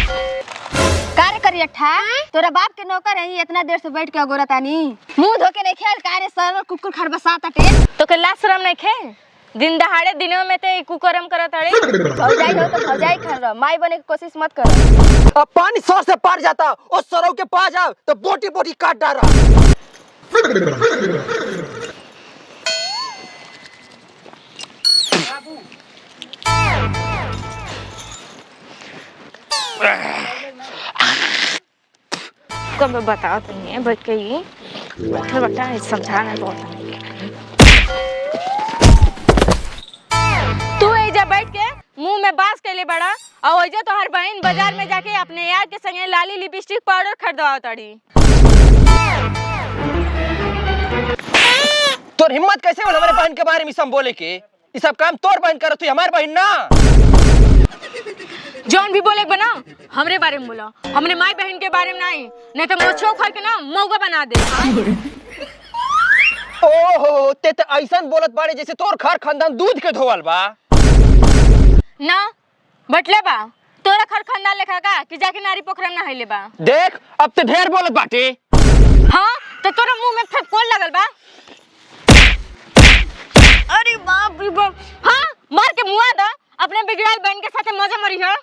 कार्य करियठा तोरा बाप के नौकर है इतना देर से बैठ के अगोरतानी मुंह धोके नहीं खेल कार्य सर कुकुर खरबसाताटे तो के लाज शरम नहीं खे दिन दहाड़े दिनों में ते कुकरम करत अड़े भौजाई हो तो भौजाई कर माई बने की कोशिश मत कर। अब पानी 100 से पार जाता और सरौ के पास जाओ तो बोटी बोटी काट डाला। कब बताओ तो नहीं है बैठ के ही बैठे बैठा समझाना बहुत तू एजा बैठ के मुंह में बांस के लिए बड़ा और एजा तो हर बहन बाजार में जाके अपने यार के संगे लाली लिपस्टिक पाउडर खरीदवाओ तड़ी। तोर हिम्मत कैसे हो हमारे बहन के बारे में सब बोले के? ये सब काम तोर बहन करत हुई हमार बहन ना। जौन भी बोले बना हमरे बारे में बोला हमरे माई बहन के बारे में नहीं तो मोछो खा के ना मौगा बना दे। ओहो ते तो ऐसा बोलत बाड़े जैसे तोर घर खानदान दूध के धोवल बा ना बटले बा तोरा घर खानदान लेखा का कि जाके नारी पोखरम ना हइले बा। देख अब तो ढेर बोलत बाटे। हां तो तोरा मुंह में फेंकोल लगल बा। अरे बाप रे बाप हां मार के मुआ दा अपने बिगड़ाल बहन के साथे मजा मरी है।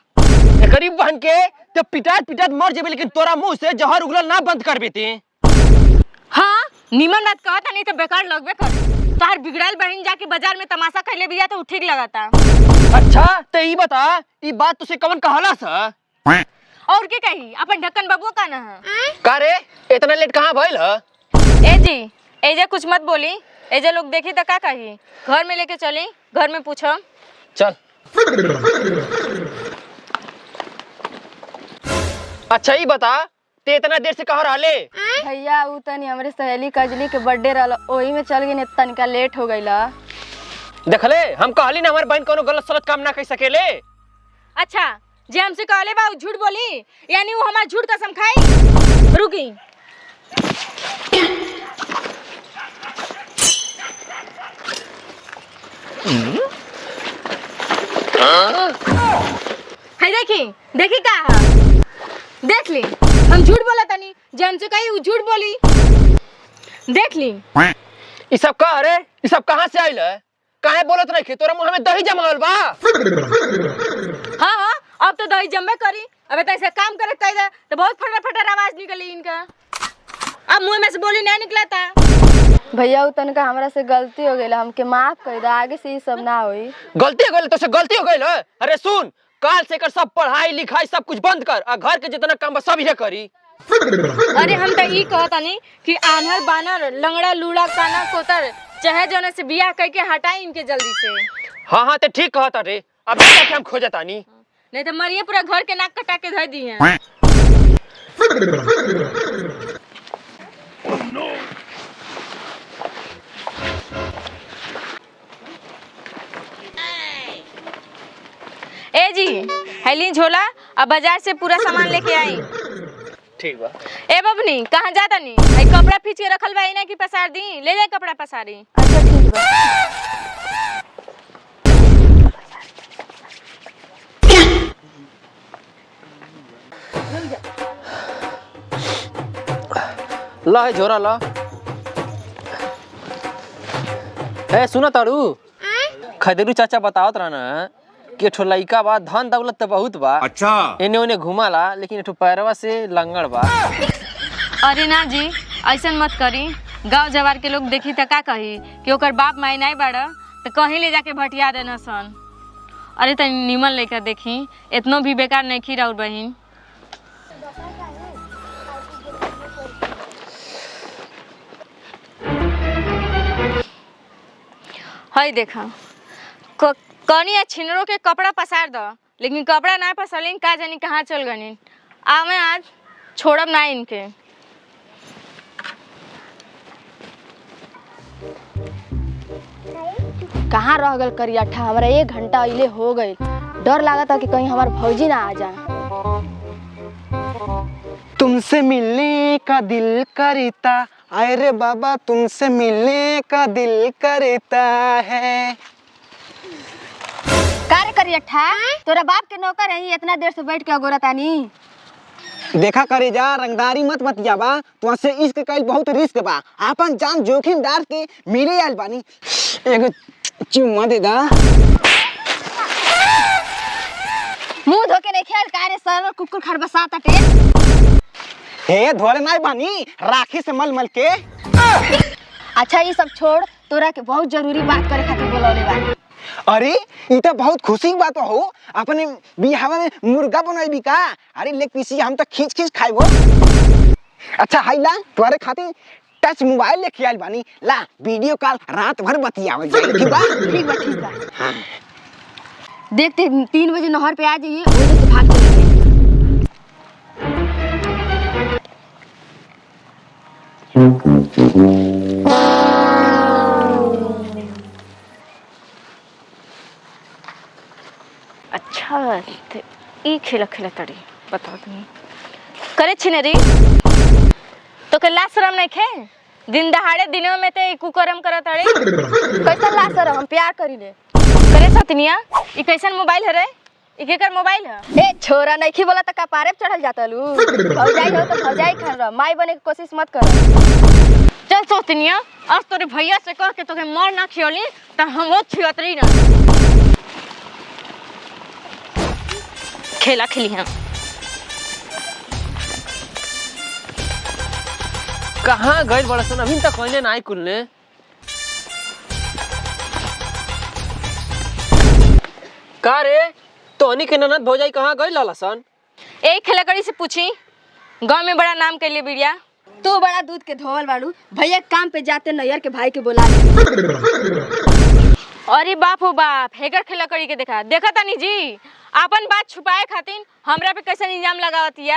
गरीब बहन के तो पिटाट पिटाट मर जेबे लेकिन तोरा मुंह से जहर उगलल ना बंद कर बेती। हां निमन बात कहता नहीं तो बेकार लगबे कर। तार बिगड़ाल बहन जाके बाजार में तमाशा खइले बिया तो ठीक लगाता। अच्छा तो ई बता ई बात तुसे कवन कहला सा? और के कही अपन ढक्कन बाबू का ना है का रे इतना लेट कहां भइल ह? ए जी एजे कुछ मत बोली एजे लोग देखी तो का कही घर में लेके चली घर में पूछो चल। अच्छा ही बता ते इतना देर से कहाँ रहले? भैया उ तनी हमरे सहेली कजली के बर्थडे रहल ओही में चल गई तनिका लेट हो गईला। देखले हम कहली ना हमार बहन कोनो गलत सलत काम ना कर सकेले। अच्छा जे हमसे कहले बा झूठ बोली यानी वो हमार झूठ कसम खाई। रुकी है देखी का देख ली हम झूठ बोला तनी जे हमसे कही वो झूठ बोली देख ली। ई सब कह रे ई सब कहां से आइल है? काहे बोलत नहीं खे तोरा मुंह में दही जमावल बा। हां अब तो दही जम्मे करी अब तो ऐसे काम करे कह तो बहुत फटर फटर आवाज निकली इनका अब मुंह में से बोली नहीं निकला था। भैया उ तनिका हमरा से गलती हो गईला हमके माफ कर दे आगे से ई सब ना होई। गलती हो गई तो से गलती हो गई है? अरे सुन काल से कर सब पढ़ाई लिखाई सब कुछ बंद कर और घर के जितना काम बा सब ये करी। अरे हम तो ई कहता नहीं कि आन्हर बानर लंगड़ा लूड़ा काना कोतर चाहे जोने से बियाह करके हटाई इनके जल्दी से। हाँ हाँ ते ठीक कहता रे अभी जाके हम खोजता नहीं तो मरिए पूरा घर के नाक कटा के धर दी हैं। ए जी हेली झोला अब बाजार से पूरा सामान लेके आई। ठीक बा। ए बबनी कहाँ जाता नहीं भाई कपड़ा खींच के रखल बा ना कि पसार दी ले जाए कपड़ा पसारी। अच्छा ठीक बा। ला है झोरा ला। ए सुना तारू खदेरू चाचा बतावत रहना कि ठो लइका बा धन दौलत तो बहुत बा। अच्छा एने ओने घुमाला लेकिन ठो पैरवा से लंगड़ बा। अरे ना जी ऐसन मत करी गांव जवार के लोग देखी तो का कही कि ओकर बाप माई नहीं बाड़ा तो कहीं ले जाके भटिया देना सन। अरे तनी निमन लेकर देखी इतनो भी बेकार नहीं खी राउर बहिन। हई देखा कनी छिनरो के कपड़ा पसार दो लेकिन कपड़ा ना पसलिन का जानी कहाँ चल गनी आवे आज छोड़ब ना इनके। कहाँ रह गल करियाठा हमरा 1 घंटा अइले हो गई डर लागता कि कहीं हमार भौजी ना आ जाए। तुमसे मिलने का दिल करता आए रे बाबा तुमसे मिलने का दिल करता है। कार्य करिए ठा तोरा बाप के नौकर है इतना देर से बैठ के अगोरतानी। देखा करे जा रंगदारी मत बतियाबा, तो से इश्क कईल बहुत रिस्क बा। अपन जान जोखिम डाल के मिले आइल बानी, एगो चुम्मा दे दा। मुंह धोके नहीं खेल कारे सर कुकुर खरबसाता टे। हे धोले नहीं बानी, राखी से मल मल के। अच्छा ये सब छोड़, तोरा के बहुत जरूरी बात करे खातिर बोलौले बानी। अरे ये तो बहुत खुशी की बात हो, अपने बिहावा में मुर्गा बनैबी का? अरे लेग पीसी हम तो खींच खींच खाइबो। अच्छा हाई ला तोरे खातिर टच मोबाइल लेके आइल बानी, ला वीडियो कॉल रात भर बतियावे जाई ठीक बा? ठीक बा ठीक बा। हाँ। देखते 3 बजे नहर पे आ जाइए, उधर से भाग चलेंगे। अच्छा ई खेला खेला तड़ी बताओ तुम करे छिने री तो के लाज शरम नहीं खे? दिन दहाड़े दिनों में ते कुकरम करत अड़े। कैसा ला सर हम प्यार करीले करे सतनिया ई कैसन मोबाइल है रे? ई केकर मोबाइल है? ए छोरा नहीं खी बोला त कपारे पे चढ़ल जाता लू। भौजाई हो तो भौजाई खान रह, माई बने की कोशिश मत कर। चल सतनिया आज तोरे भैया से कह के तोके मार ना खियोली त हम ओ छियतरी ना खेला खेली हैं। कहाँ गइल बड़ा सन? अभी तक कोई नहीं कुलने। का रे तोहनी के ननद भौजाई कहाँ गइल लाला सन? ए खेलकड़ी से पूछी, गांव में बड़ा नाम कैले बिड़िया। तू बड़ा दूध के धोवल बाड़ू, भैया काम पे जाते नैयर के भाई के बोला ले। अरे बाप हो बाप, हेकर खेलकड़ी के देखा देखा तानी जी अपन बात छुपाए खातिर हमरा पे कैसे इल्जाम लगावतिया।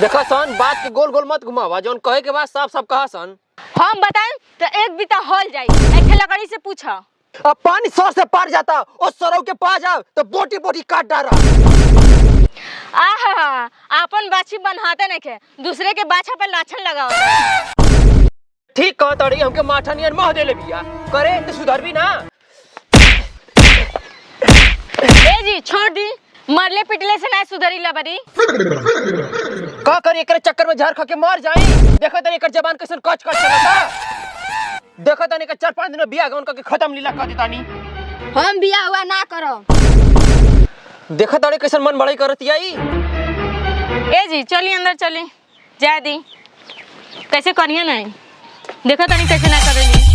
देखा सन बात के गोल गोल मत घुमावा, जौन कहे के बाद साफ साफ कहा सन। हम बताएं तो एक बीता हॉल जाई, ए खेलकड़ी से पूछा। अब पानी सर से पार जाता और सरौ के पास जाओ तो बोटी बोटी काट डारा। आहा अपन बाछी बनहाते नहीं के दूसरे के बाछा पे लाछन लगाओ। ठीक कह तड़ी, हमके माठा नियन मह देले बिया, करे तो सुधर भी ना। ए जी छोड़ दी, मरले पिटले से ना सुधरी लबरी। का करी एकरे चक्कर में झाड़ खा के मर जाई। देखा तनी एकर जबान कैसन कच कच चलता। देखा तनी के 4-5 दिन में बियाह गवन के खत्म लीला कर देतानी। हम बिया हुआ ना करो। देखा तड़ी कैसन मन बड़ाई करती आई। ए जी चली अंदर चली जा दी, कैसे करिए नहीं देखा तनी कैसे ना करेली।